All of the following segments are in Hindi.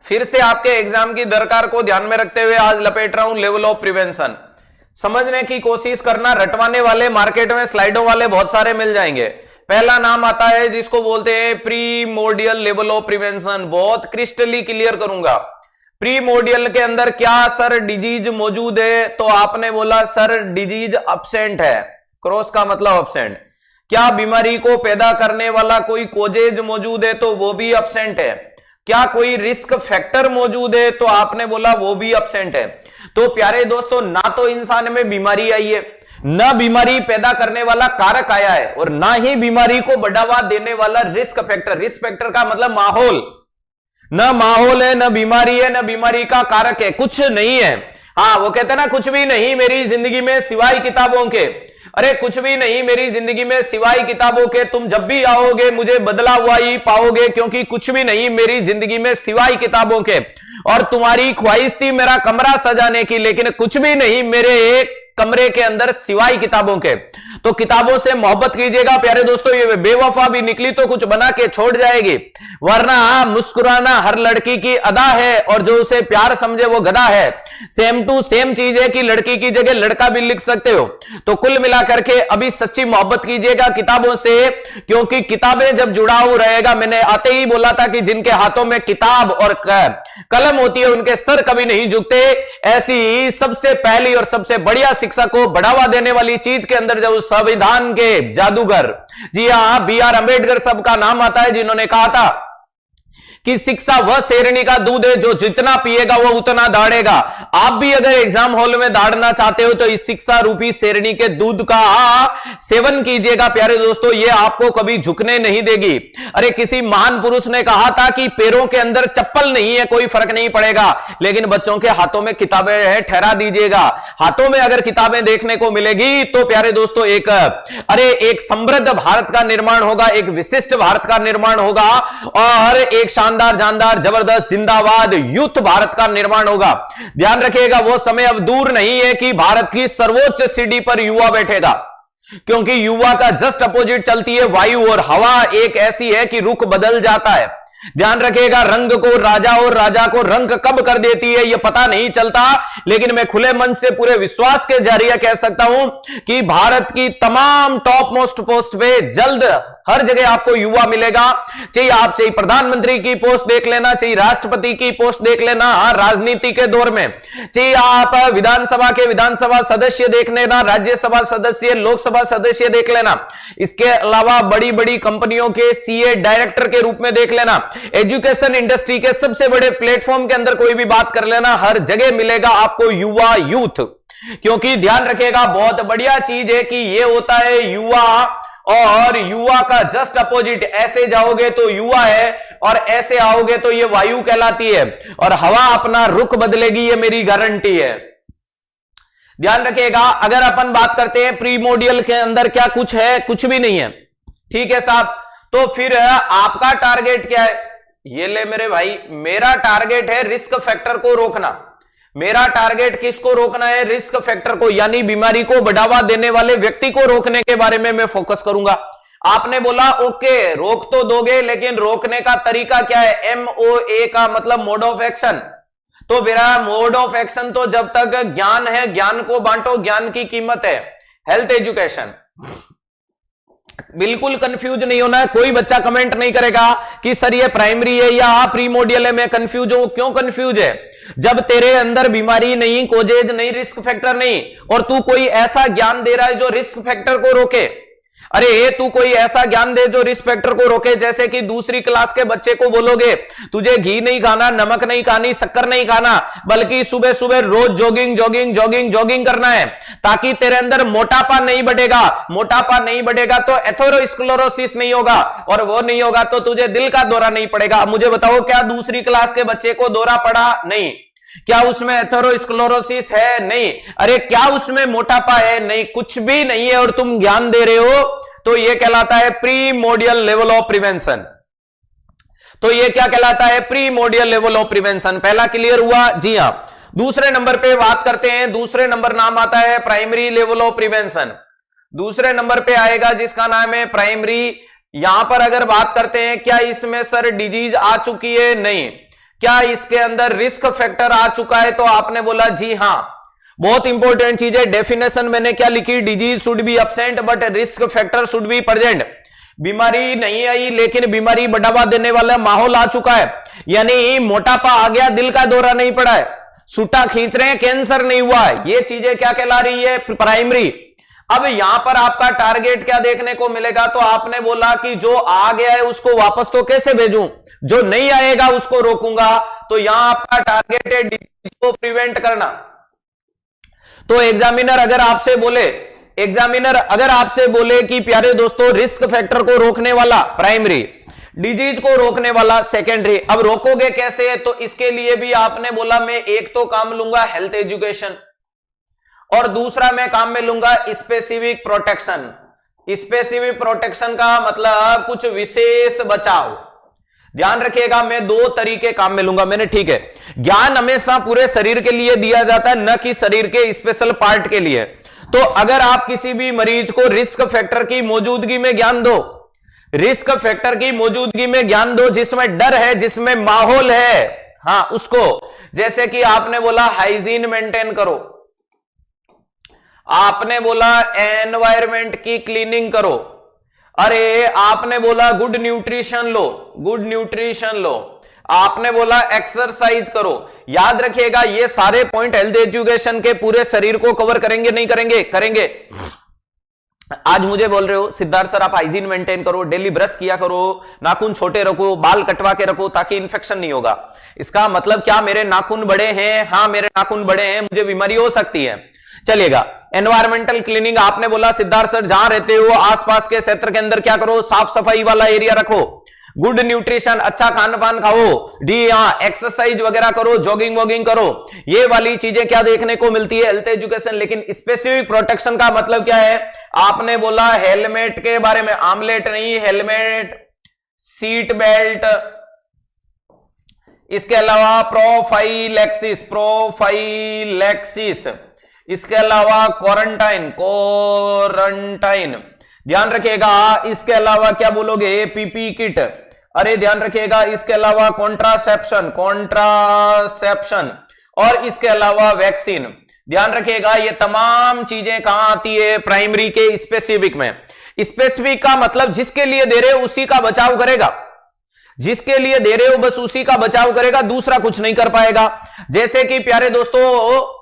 फिर से आपके एग्जाम की दरकार को ध्यान में रखते हुए आज लपेट रहा हूं लेवल ऑफ प्रिवेंशन। समझने की कोशिश करना, रटवाने वाले मार्केट में स्लाइडों वाले बहुत सारे मिल जाएंगे। पहला नाम आता है जिसको बोलते हैं प्रीमोर्डियल लेवल ऑफ प्रिवेंशन। बहुत क्रिस्टली क्लियर करूंगा। प्रीमोर्डियल के अंदर क्या सर डिजीज मौजूद है? तो आपने बोला सर डिजीज अब्सेंट है, क्रॉस का मतलब अब्सेंट। क्या बीमारी को पैदा करने वाला कोई कोजेज मौजूद है? तो वो भी अब्सेंट है। क्या कोई रिस्क फैक्टर मौजूद है? तो आपने बोला वो भी अब्सेंट है। तो प्यारे दोस्तों, ना तो इंसान में बीमारी आई है, ना बीमारी पैदा करने वाला कारक आया है, और ना ही बीमारी को बढ़ावा देने वाला रिस्क फैक्टर। रिस्क फैक्टर का मतलब माहौल, ना माहौल है, ना बीमारी है, ना बीमारी का कारक है, कुछ नहीं है। हाँ, वो कहते हैं ना, कुछ भी नहीं मेरी जिंदगी में सिवाय किताबों के। अरे कुछ भी नहीं मेरी जिंदगी में सिवाय किताबों के। तुम जब भी आओगे मुझे बदला हुआ ही पाओगे, क्योंकि कुछ भी नहीं मेरी जिंदगी में सिवाय किताबों के। और तुम्हारी ख्वाहिश थी मेरा कमरा सजाने की, लेकिन कुछ भी नहीं मेरे एक कमरे के अंदर सिवाय किताबों के। तो किताबों से मोहब्बत कीजिएगा प्यारे दोस्तों। ये बेवफा भी निकली तो कुछ बना के छोड़ जाएगी, वरना मुस्कुराना हर लड़की की अदा है, और जो उसे प्यार समझे वो गधा है। सेम टू सेम चीज है कि लड़की की जगह लड़का भी लिख सकते हो। तो कुल मिलाकर के अभी सच्ची मोहब्बत कीजिएगा किताबों से, क्योंकि किताबें जब जुड़ाव रहेगा, मैंने आते ही बोला था कि जिनके हाथों में किताब और कलम होती है उनके सर कभी नहीं झुकते। ऐसी सबसे पहली और सबसे बढ़िया शिक्षा को बढ़ावा देने वाली चीज के अंदर जो संविधान के जादूगर, जी हां, B.R. अंबेडकर साहब का नाम आता है, जिन्होंने कहा था कि शिक्षा वह शेरनी का दूध है जो जितना पिएगा वो उतना दाढ़ेगा। आप भी अगर एग्जाम हॉल में दाढ़ना चाहते हो तो इस शिक्षा रूपी शेरनी के दूध का सेवन कीजिएगा प्यारे दोस्तों, ये आपको कभी झुकने नहीं देगी। अरे किसी महान पुरुष ने कहा था कि पैरों के अंदर चप्पल नहीं है कोई फर्क नहीं पड़ेगा, लेकिन बच्चों के हाथों में किताबें हैं, ठहरा दीजिएगा। हाथों में अगर किताबें देखने को मिलेगी तो प्यारे दोस्तों एक समृद्ध भारत का निर्माण होगा, एक विशिष्ट भारत का निर्माण होगा, और एक शानदार जानदार जबरदस्त जिंदाबाद यूथ भारत का निर्माण होगा। ध्यान रखिएगा, वो समय अब दूर नहीं है कि भारत की सर्वोच्च सीढ़ी पर युवा बैठेगा, क्योंकि युवा का जस्ट अपोजिट चलती है वायु, और हवा एक ऐसी है कि रुख बदल जाता है। ध्यान रखिएगा, रंग को राजा और राजा को रंग कब कर देती है यह पता नहीं चलता, लेकिन मैं खुले मन से पूरे विश्वास के जरिए कह सकता हूं कि भारत की तमाम टॉप मोस्ट पोस्ट पे जल्द हर जगह आपको युवा मिलेगा। चाहे प्रधानमंत्री की पोस्ट देख लेना, चाहे राष्ट्रपति की पोस्ट देख लेना, राजनीति के दौर में, चाहे आप विधानसभा के विधानसभा सदस्य देख लेना, राज्यसभा सदस्य, लोकसभा सदस्य देख लेना, इसके अलावा बड़ी बड़ी कंपनियों के सीए डायरेक्टर के रूप में देख लेना, एजुकेशन इंडस्ट्री के सबसे बड़े प्लेटफॉर्म के अंदर कोई भी बात कर लेना, हर जगह मिलेगा आपको युवा यूथ। क्योंकि ध्यान रखिएगा, बहुत बढ़िया चीज है कि ये होता है युवा, और युवा का जस्ट अपोजिट ऐसे जाओगे तो युवा है, और ऐसे आओगे तो ये वायु कहलाती है, और हवा अपना रुख बदलेगी, ये मेरी गारंटी है। ध्यान रखिएगा, अगर अपन बात करते हैं प्रीमोर्डियल के अंदर क्या कुछ है, कुछ भी नहीं है, ठीक है साहब। तो फिर आपका टारगेट क्या है? ये ले मेरे भाई, मेरा टारगेट है रिस्क फैक्टर को रोकना। मेरा टारगेट किसको रोकना है? रिस्क फैक्टर को, यानी बीमारी को बढ़ावा देने वाले व्यक्ति को रोकने के बारे में मैं फोकस करूंगा। आपने बोला ओके रोक तो दोगे, लेकिन रोकने का तरीका क्या है? MOA का मतलब मोड ऑफ एक्शन। तो मेरा मोड ऑफ एक्शन तो जब तक ज्ञान है, ज्ञान को बांटो, ज्ञान की कीमत है। हेल्थ एजुकेशन, बिल्कुल कंफ्यूज नहीं होना है। कोई बच्चा कमेंट नहीं करेगा कि सर ये प्राइमरी है या प्रीमोर्डियल है, मैं कंफ्यूज हूं। क्यों कंफ्यूज है? जब तेरे अंदर बीमारी नहीं, कोजेज नहीं, रिस्क फैक्टर नहीं, और तू कोई ऐसा ज्ञान दे रहा है जो रिस्क फैक्टर को रोके। अरे तू कोई ऐसा ज्ञान दे जो रिस्क फैक्टर को रोके, जैसे कि दूसरी क्लास के बच्चे को बोलोगे तुझे घी नहीं खाना, नमक नहीं खानी, शक्कर नहीं खाना, बल्कि सुबह सुबह रोज जॉगिंग जॉगिंग जॉगिंग जॉगिंग करना है, ताकि तेरे अंदर मोटापा नहीं बढ़ेगा। मोटापा नहीं बढ़ेगा तो एथेरोस्क्लेरोसिस नहीं होगा, और वो नहीं होगा तो तुझे दिल का दौरा नहीं पड़ेगा। अब मुझे बताओ, क्या दूसरी क्लास के बच्चे को दौरा पड़ा? नहीं। क्या उसमें एथेरोस्क्लेरोसिस है? नहीं। अरे क्या उसमें मोटापा है? नहीं, कुछ भी नहीं है, और तुम ज्ञान दे रहे हो, तो यह कहलाता है प्रीमोर्डियल लेवल ऑफ प्रिवेंशन। तो यह क्या कहलाता है? Primordial level of prevention. पहला क्लियर हुआ? जी हां। दूसरे नंबर पे बात करते हैं। दूसरे नंबर नाम आता है प्राइमरी लेवल ऑफ प्रिवेंशन। दूसरे नंबर पे आएगा जिसका नाम है प्राइमरी। यहां पर अगर बात करते हैं क्या इसमें सर डिजीज आ चुकी है? नहीं। क्या इसके अंदर रिस्क फैक्टर आ चुका है? तो आपने बोला जी हां। बहुत इंपॉर्टेंट चीज है, डेफिनेशन मैंने क्या लिखी? Disease should be absent but risk factor should be present. बीमारी नहीं आई लेकिन बीमारी बढ़ावा देने वाला माहौल आ चुका है, यानी मोटापा आ गया, दिल का दौरा नहीं पड़ा है, सूटा खींच रहे हैं, कैंसर नहीं हुआ है, ये चीजें क्या कहला रही है? प्राइमरी। अब यहां पर आपका टारगेट क्या देखने को मिलेगा? तो आपने बोला कि जो आ गया है उसको वापस तो कैसे भेजूं, जो नहीं आएगा उसको रोकूंगा। तो यहां आपका टारगेट है डिजीज को प्रिवेंट करना। तो एग्जामिनर अगर आपसे बोले कि प्यारे दोस्तों रिस्क फैक्टर को रोकने वाला प्राइमरी, डिजीज को रोकने वाला सेकेंडरी, अब रोकोगे कैसे? तो इसके लिए भी आपने बोला मैं एक तो काम लूंगा हेल्थ एजुकेशन और दूसरा मैं काम में लूंगा स्पेसिफिक प्रोटेक्शन। स्पेसिफिक प्रोटेक्शन का मतलब कुछ विशेष बचाव। ध्यान रखिएगा, मैं दो तरीके काम में लूंगा मैंने, ठीक है। ज्ञान हमेशा पूरे शरीर के लिए दिया जाता है, न कि शरीर के स्पेशल पार्ट के लिए। तो अगर आप किसी भी मरीज को रिस्क फैक्टर की मौजूदगी में ज्ञान दो, रिस्क फैक्टर की मौजूदगी में ज्ञान दो, जिसमें डर है, जिसमें माहौल है, हां उसको, जैसे कि आपने बोला हाइजीन मेंटेन करो, आपने बोला एनवायरमेंट की क्लीनिंग करो, अरे आपने बोला गुड न्यूट्रिशन लो, गुड न्यूट्रिशन लो, आपने बोला एक्सरसाइज करो। याद रखिएगा ये सारे पॉइंट हेल्थ एजुकेशन के पूरे शरीर को कवर करेंगे, नहीं करेंगे? करेंगे। आज मुझे बोल रहे हो सिद्धार्थ सर आप हाइजीन मेंटेन करो, डेली ब्रश किया करो, नाखून छोटे रखो, बाल कटवा के रखो ताकि इंफेक्शन नहीं होगा। इसका मतलब क्या मेरे नाखून बड़े हैं? हाँ मेरे नाखून बड़े हैं, मुझे बीमारी हो सकती है। चलिएगा, एनवायरमेंटल क्लीनिंग आपने बोला सिद्धार्थ सर जहां रहते हो आसपास के क्षेत्र के अंदर क्या करो? साफ सफाई वाला एरिया रखो। गुड न्यूट्रिशन, अच्छा खान पान खाओ, एक्सरसाइज वगैरह करो, जॉगिंग वॉगिंग करो, ये वाली चीजें क्या देखने को मिलती है? Health education. लेकिन स्पेसिफिक प्रोटेक्शन का मतलब क्या है? आपने बोला हेलमेट के बारे में, आमलेट नहीं, हेलमेट, सीट बेल्ट, इसके अलावा प्रोफाइलैक्सिस, इसके अलावा क्वारंटाइन, ध्यान रखिएगा। इसके अलावा क्या बोलोगे? पीपी किट, अरे ध्यान रखिएगा। इसके अलावा कॉन्ट्रासेप्शन, और इसके अलावा वैक्सीन। ध्यान रखिएगा ये तमाम चीजें कहां आती है? प्राइमरी के स्पेसिफिक में। स्पेसिफिक का मतलब जिसके लिए दे रहे हो उसी का बचाव करेगा, जिसके लिए दे रहे हो बस उसी का बचाव करेगा, दूसरा कुछ नहीं कर पाएगा। जैसे कि प्यारे दोस्तों,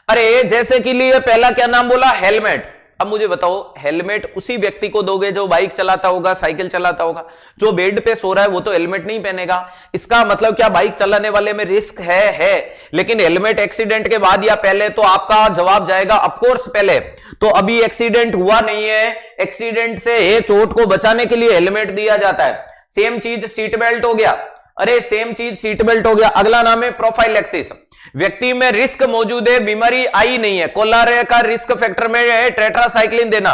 अरे जैसे कि लिए पहला क्या नाम बोला? हेलमेट। अब मुझे बताओ हेलमेट उसी व्यक्ति को दोगे जो बाइक चलाता होगा, साइकिल चलाता होगा? जो बेड पे सो रहा है वो तो हेलमेट नहीं पहनेगा। इसका मतलब क्या बाइक चलाने वाले में रिस्क है। लेकिन हेलमेट एक्सीडेंट के बाद या पहले? तो आपका जवाब जाएगा ऑफकोर्स पहले। तो अभी एक्सीडेंट हुआ नहीं है, एक्सीडेंट से चोट को बचाने के लिए हेलमेट दिया जाता है। सेम चीज सीट बेल्ट हो गया, अरे सेम चीज सीट बेल्ट हो गया। अगला नाम है प्रोफाइलैक्सिस। व्यक्ति में रिस्क मौजूद है, बीमारी आई नहीं है, कोलारे का रिस्क फैक्टर में है टेट्रासाइक्लिन देना,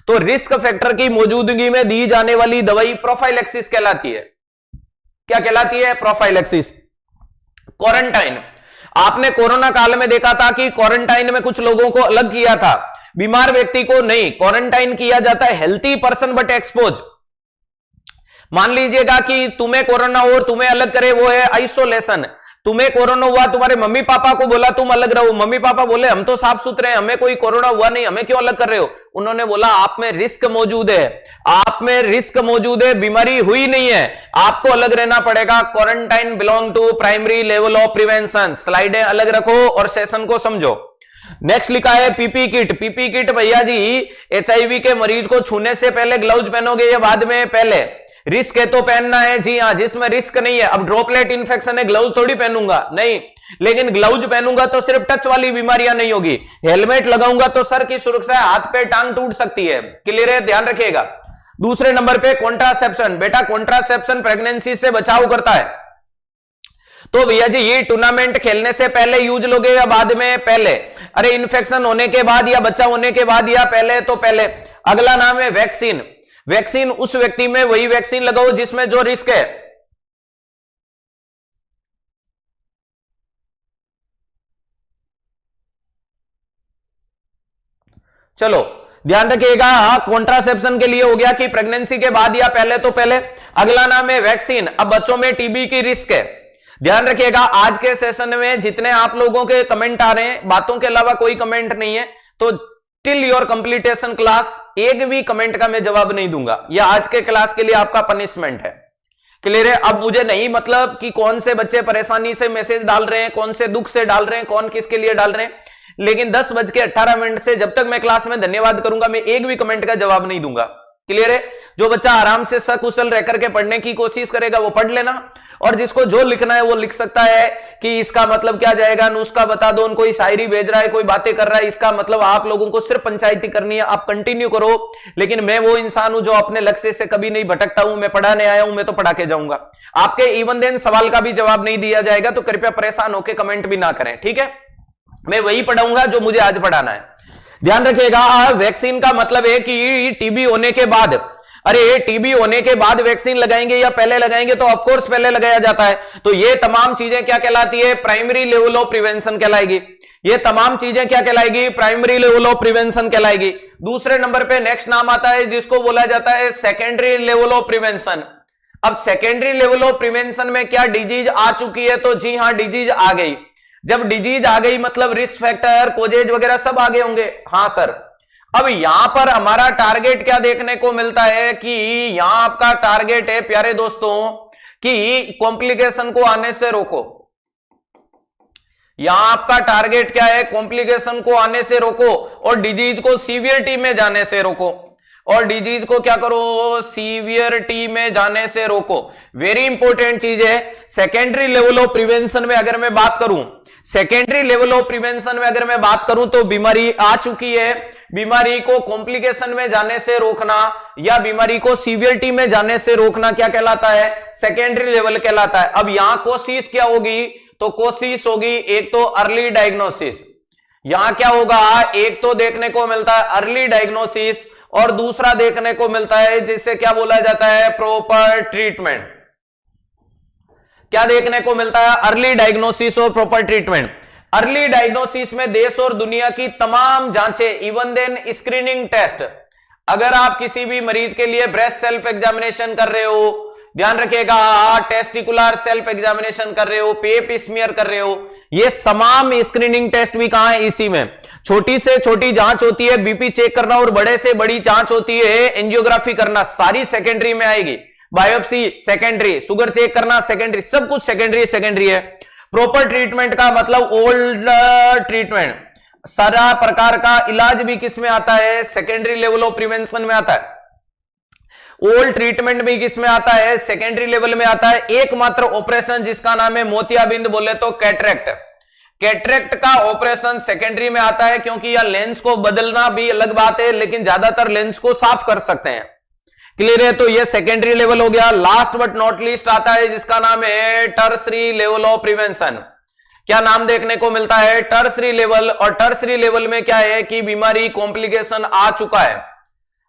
तो रिस्क फैक्टर की मौजूदगी में दी जाने वाली दवाई प्रोफाइलैक्सिस कहलाती है। क्या कहलाती है? प्रोफाइलैक्सिस। क्वारंटाइन, आपने कोरोना काल में देखा था कि क्वारंटाइन में कुछ लोगों को अलग किया था, बीमार व्यक्ति को नहीं। क्वारंटाइन किया जाता है हेल्थी पर्सन बट एक्सपोज। मान लीजिएगा कि तुम्हें कोरोना हो और तुम्हें अलग करे, वो है आइसोलेशन। तुम्हें कोरोना हुआ, तुम्हारे मम्मी पापा को बोला तुम अलग रहो, मम्मी पापा बोले हम तो साफ सुथरे हैं, हमें कोई कोरोना हुआ नहीं, हमें क्यों अलग कर रहे हो? उन्होंने बोला आप में रिस्क मौजूद है, आप में रिस्क मौजूद है, बीमारी हुई नहीं है, आपको अलग रहना पड़ेगा। Quarantine belong to primary level of prevention. स्लाइडें अलग रखो और सेशन को समझो। नेक्स्ट लिखा है पीपी किट। पीपी किट भैया जी एचआईवी के मरीज को छूने से पहले ग्लव्स पहनोगे या बाद में? पहले। रिस्क है तो पहनना है, जी हां। जिसमें रिस्क नहीं है, अब ड्रॉपलेट इंफेक्शन है, ग्लव्स थोड़ी पहनूंगा, नहीं। लेकिन ग्लव्स पहनूंगा तो सिर्फ टच वाली बीमारियां नहीं होगी, हेलमेट लगाऊंगा तो सर की सुरक्षा है, हाथ पे टांग टूट सकती है। क्लियर है? ध्यान रखिएगा। दूसरे नंबर पे कॉन्ट्रासेप्शन। बेटा कॉन्ट्रासेप्शन प्रेगनेंसी से बचाव करता है। तो भैया जी ये टूर्नामेंट खेलने से पहले यूज लोगे या बाद में? पहले। अरे इन्फेक्शन होने के बाद या बच्चा होने के बाद या पहले? तो पहले। अगला नाम है वैक्सीन। वैक्सीन उस व्यक्ति में वही वैक्सीन लगाओ जिसमें जो रिस्क है। चलो ध्यान रखिएगा, कॉन्ट्रासेप्शन के लिए हो गया कि प्रेगनेंसी के बाद या पहले तो पहले। अगला नाम है वैक्सीन। अब बच्चों में टीबी की रिस्क है। ध्यान रखिएगा, आज के सेशन में जितने आप लोगों के कमेंट आ रहे हैं, बातों के अलावा कोई कमेंट नहीं है, तो टिल योर कंप्लीटेशन क्लास एक भी कमेंट का मैं जवाब नहीं दूंगा। यह आज के क्लास के लिए आपका पनिशमेंट है। क्लियर है? अब मुझे नहीं मतलब कि कौन से बच्चे परेशानी से मैसेज डाल रहे हैं, कौन से दुख से डाल रहे हैं, कौन किसके लिए डाल रहे हैं, लेकिन 10:18 से जब तक मैं क्लास में धन्यवाद करूंगा, मैं एक भी कमेंट का जवाब नहीं दूंगा। क्लियर है? जो बच्चा आराम से सकुशल रह करके पढ़ने की कोशिश करेगा वो पढ़ लेना, और जिसको जो लिखना है वो लिख सकता है कि इसका मतलब क्या जाएगा, नुस्खा बता दो, कोई शायरी भेज रहा है, कोई बातें कर रहा है, इसका मतलब आप लोगों को सिर्फ पंचायती करनी है, आप कंटिन्यू करो। लेकिन मैं वो इंसान हूं जो अपने लक्ष्य से कभी नहीं भटकता हूं, मैं पढ़ाने आया हूं, मैं तो पढ़ा के जाऊंगा। आपके इवन देन सवाल का भी जवाब नहीं दिया जाएगा, तो कृपया परेशान होकर कमेंट भी ना करें, ठीक है? मैं वही पढ़ाऊंगा जो मुझे आज पढ़ाना है। ध्यान रखिएगा, वैक्सीन का मतलब है कि टीबी होने के बाद, अरे टीबी होने के बाद वैक्सीन लगाएंगे या पहले लगाएंगे, तो ऑफ कोर्स पहले लगाया जाता है। तो ये तमाम चीजें क्या कहलाती है? प्राइमरी लेवल ऑफ प्रिवेंशन कहलाएगी। ये तमाम चीजें क्या कहलाएगी? प्राइमरी लेवल ऑफ प्रिवेंशन कहलाएगी। दूसरे नंबर पे नेक्स्ट नाम आता है जिसको बोला जाता है सेकेंडरी लेवल ऑफ प्रिवेंशन। अब सेकेंडरी लेवल ऑफ प्रिवेंशन में क्या डिजीज आ चुकी है? तो जी हां, डिजीज आ गई। जब डिजीज आ गई मतलब रिस्क फैक्टर, कोजेज वगैरह सब आगे होंगे। हां सर। अब यहां पर हमारा टारगेट क्या देखने को मिलता है कि यहां आपका टारगेट है प्यारे दोस्तों कि कॉम्प्लिकेशन को आने से रोको। यहां आपका टारगेट क्या है? कॉम्प्लिकेशन को आने से रोको और डिजीज को सीवियरिटी में जाने से रोको। और डिजीज को क्या करो? सीवियरिटी में जाने से रोको। वेरी इंपॉर्टेंट चीज है। सेकेंडरी लेवल ऑफ प्रिवेंशन में अगर मैं बात करूं, सेकेंडरी लेवल ऑफ प्रिवेंशन में अगर मैं बात करूं तो बीमारी आ चुकी है, बीमारी को कॉम्प्लिकेशन में जाने से रोकना या बीमारी को सीवियरिटी में जाने से रोकना क्या कहलाता है? सेकेंडरी लेवल कहलाता है। अब यहां कोशिश क्या होगी? तो कोशिश होगी एक तो अर्ली डायग्नोसिस। यहां क्या होगा? एक तो देखने को मिलता है अर्ली डायग्नोसिस और दूसरा देखने को मिलता है जिसे क्या बोला जाता है? Proper treatment. क्या देखने को मिलता है? अर्ली डायग्नोसिस और प्रॉपर ट्रीटमेंट। अर्ली डायग्नोसिस में देश और दुनिया की तमाम जांचें, इवन देन स्क्रीनिंग टेस्ट। अगर आप किसी भी मरीज के लिए ब्रेस्ट सेल्फ एग्जामिनेशन कर रहे हो, ध्यान रखिएगा, टेस्टिकुलर सेल्फ एग्जामिनेशन कर रहे हो, पेप स्मीयर कर रहे हो, ये तमाम स्क्रीनिंग टेस्ट भी कहां है? इसी में। छोटी से छोटी जांच होती है बीपी चेक करना और बड़े से बड़ी जांच होती है एंजियोग्राफी करना, सारी सेकेंडरी में आएगी। बायोप्सी सेकेंडरी, शुगर चेक करना सेकेंडरी, सब कुछ सेकेंडरी है। प्रॉपर ट्रीटमेंट का मतलब ओल्ड ट्रीटमेंट, सारा प्रकार का इलाज भी किस में आता है? सेकेंडरी लेवल ऑफ प्रिवेंशन में आता है। ओल्ड ट्रीटमेंट भी किस में आता है? सेकेंडरी लेवल में आता है। एकमात्र ऑपरेशन जिसका नाम है मोतियाबिंद, बोले तो कैटरेक्ट। कैटरेक्ट का ऑपरेशन सेकेंडरी में आता है क्योंकि यह लेंस को बदलना भी अलग बात है, लेकिन ज्यादातर लेंस को साफ कर सकते हैं। क्लियर है? तो ये सेकेंडरी लेवल हो गया। लास्ट बट नॉट लीस्ट आता है जिसका नाम है टर्सरी लेवल ऑफ प्रिवेंशन। क्या नाम देखने को मिलता है? Tertiary level. और टर्सरी लेवल में क्या है कि बीमारी कॉम्प्लिकेशन आ चुका है,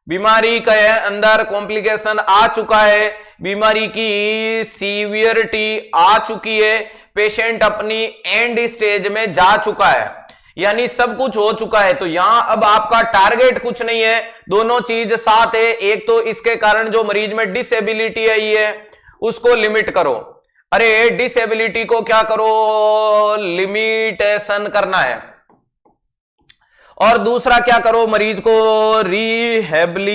बीमारी के अंदर कॉम्प्लिकेशन आ चुका है, बीमारी की सीवियरिटी आ चुकी है, पेशेंट अपनी एंड स्टेज में जा चुका है, यानी सब कुछ हो चुका है। तो यहां अब आपका टारगेट कुछ नहीं है, दोनों चीज साथ है। एक तो इसके कारण जो मरीज में डिसेबिलिटी आई है उसको लिमिट करो। अरे डिसेबिलिटी को क्या करो? लिमिटेशन करना है। और दूसरा क्या करो? मरीज को रिहेबिलिटेशन।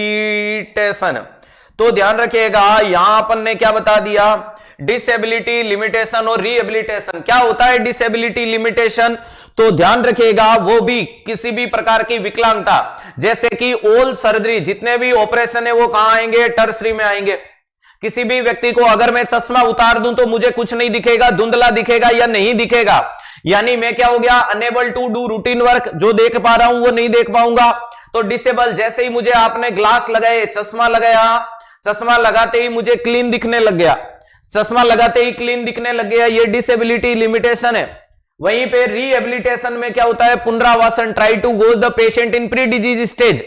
तो ध्यान रखिएगा, यहां अपन ने क्या बता दिया? डिसेबिलिटी, लिमिटेशन और रिहेबिलिटेशन। क्या होता है डिसेबिलिटी, लिमिटेशन? तो ध्यान रखिएगा, वो भी किसी भी प्रकार की विकलांगता, जैसे कि ओल सर्जरी, जितने भी ऑपरेशन है वो कहां आएंगे? टर्सरी में आएंगे। किसी भी व्यक्ति को अगर मैं चश्मा उतार दूं तो मुझे कुछ नहीं दिखेगा, धुंधला दिखेगा या नहीं दिखेगा, यानी मैं क्या हो गया? Unable to do routine work. जो देख पा रहा हूं वो नहीं देख पाऊंगा, तो डिसेबल। जैसे ही मुझे आपने ग्लास लगाए, चश्मा लगाया, चश्मा लगाते ही मुझे क्लीन दिखने लग गया, चश्मा लगाते ही क्लीन दिखने लग गया, ये डिसेबिलिटी, लिमिटेशन है। वहीं पे रिहेबिलिटेशन में क्या होता है? पुनरावासन। Try to go the patient in pre disease stage.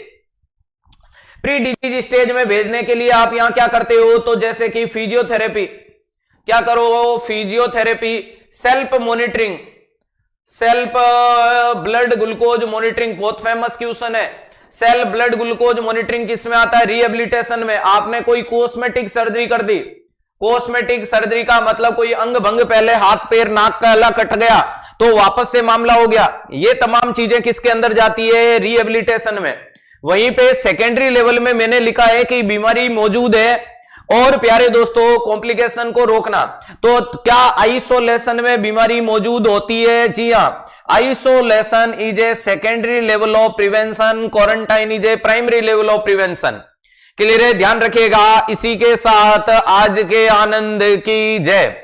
Pre disease stage में भेजने के लिए आप यहां क्या करते हो? तो जैसे कि फिजियोथेरेपी, क्या करो? Physiotherapy, self monitoring, self blood glucose monitoring बहुत फेमस क्वेश्चन है। सेल ब्लड ग्लूकोज मॉनिटरिंग किस में आता है? रिहेबिलिटेशन में। आपने कोई कॉस्मेटिक सर्जरी कर दी, कॉस्मेटिक सर्जरी का मतलब कोई अंग भंग, पहले हाथ पैर नाक का गला कट गया तो वापस से मामला हो गया, ये तमाम चीजें किसके अंदर जाती है? रिहेबिलिटेशन में। वहीं पे सेकेंडरी लेवल में मैंने लिखा है कि बीमारी मौजूद है और प्यारे दोस्तों कॉम्प्लिकेशन को रोकना। तो क्या आइसोलेशन में बीमारी मौजूद होती है? जी हां, isolation is a secondary level of prevention, quarantine is a primary level of prevention. Clear है? ध्यान रखिएगा। इसी के साथ आज के आनंद की जय।